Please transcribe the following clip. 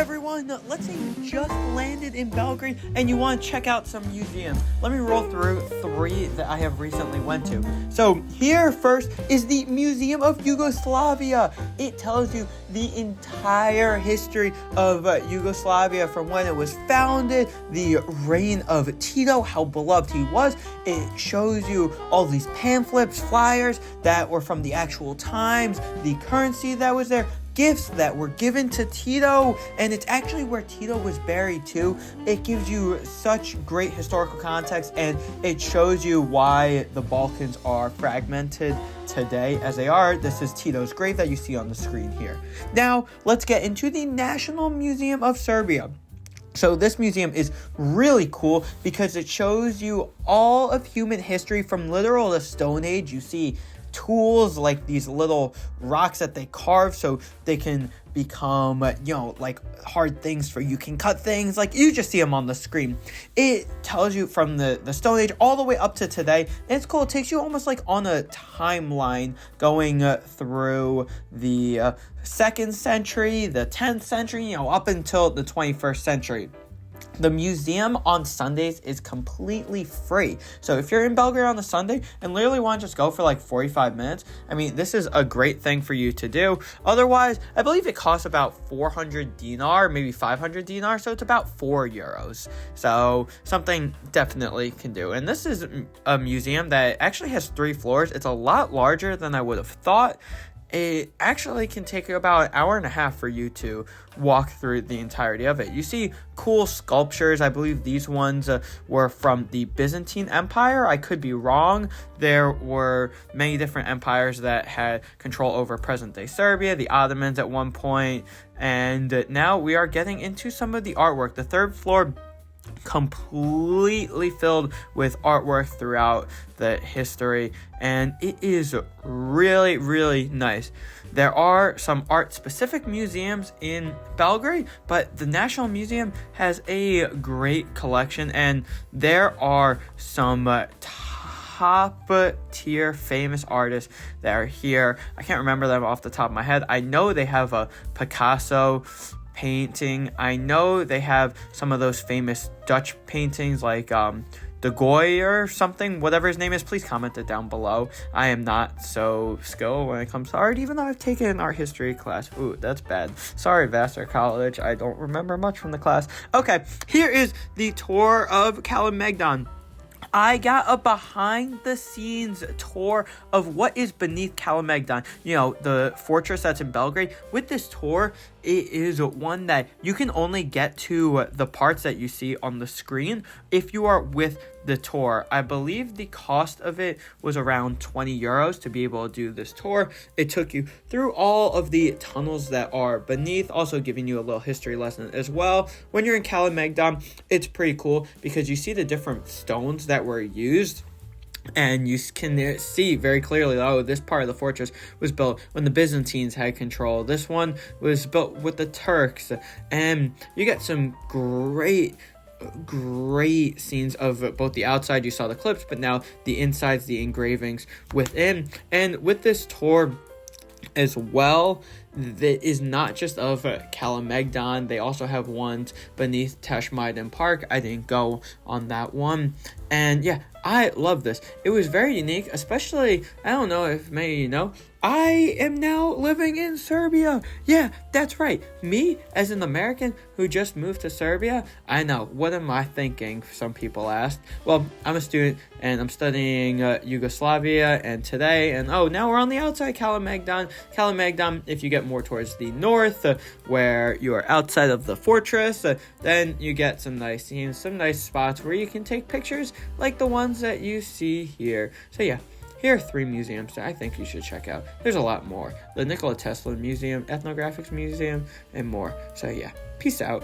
everyone, let's say you just landed in Belgrade and you want to check out some museums. Let me roll through 3 that I have recently went to. So here first is the Museum of Yugoslavia. It tells you the entire history of Yugoslavia from when it was founded, the reign of Tito, how beloved he was. It shows you all these pamphlets, flyers that were from the actual times, the currency that was there, gifts that were given to Tito, and it's actually where Tito was buried too. It gives you such great historical context, and it shows you why the Balkans are fragmented today as they are. This is Tito's grave that you see on the screen here. Now, let's get into the National Museum of Serbia. So this museum is really cool because it shows you all of human history from literal the Stone Age. You see tools like these little rocks that they carve so they can become, like hard things for you can cut things. Like you just see them on the screen. It tells you from the Stone Age all the way up to today. And it's cool. It takes you almost like on a timeline going through the 2nd century, the 10th century, up until the 21st century. The museum on Sundays is completely free. So if you're in Belgrade on a Sunday and literally want to just go for like 45 minutes, this is a great thing for you to do. Otherwise, I believe it costs about 400 dinar, maybe 500 dinar. So it's about €4. So something definitely can do. And this is a museum that actually has 3 floors. It's a lot larger than I would have thought. It actually can take about an hour and a half for you to walk through the entirety of it. You see cool sculptures. I believe these ones were from the Byzantine Empire. I could be wrong. There were many different empires that had control over present-day Serbia, the Ottomans at one point, and now we are getting into some of the artwork. The 3rd floor completely filled with artwork throughout the history, and it is really, really nice. There are some art-specific museums in Belgrade, but the National Museum has a great collection, and there are some top-tier famous artists that are here. I can't remember them off the top of my head. I know they have a Picasso painting. I know they have some of those famous Dutch paintings like De Goy or something, whatever his name is. Please comment it down below. I am not so skilled when it comes to art, even though I've taken an art history class. Ooh, that's bad. Sorry, Vassar College. I don't remember much from the class. Okay, here is the tour of Kalemegdan. I got a behind-the-scenes tour of what is beneath Kalemegdan, the fortress that's in Belgrade. With this tour, it is one that you can only get to the parts that you see on the screen if you are with the tour. I believe the cost of it was around €20 to be able to do this tour. It took you through all of the tunnels that are beneath, also giving you a little history lesson as well. When you're in Kalemegdan, it's pretty cool because you see the different stones that were used. And you can see very clearly, this part of the fortress was built when the Byzantines had control. This one was built with the Turks. And you get some great scenes of both the outside. You saw the clips, but now the insides, the engravings within. And with this tour as well, that is not just of Kalemegdan. They also have ones beneath Tashmaidan Park. I didn't go on that one. And yeah, I love this. It was very unique, especially, I don't know if many of you know, I am now living in Serbia. Yeah, that's right. Me, as an American who just moved to Serbia, I know. What am I thinking? Some people asked. Well, I'm a student and I'm studying Yugoslavia and today. And now we're on the outside Kalemegdan. Kalemegdan, if you get more towards the north, where you are outside of the fortress, then you get some nice scenes, some nice spots where you can take pictures like the ones that you see here. So yeah. Here are 3 museums that I think you should check out. There's a lot more. The Nikola Tesla Museum, Ethnographic Museum, and more. So yeah, peace out.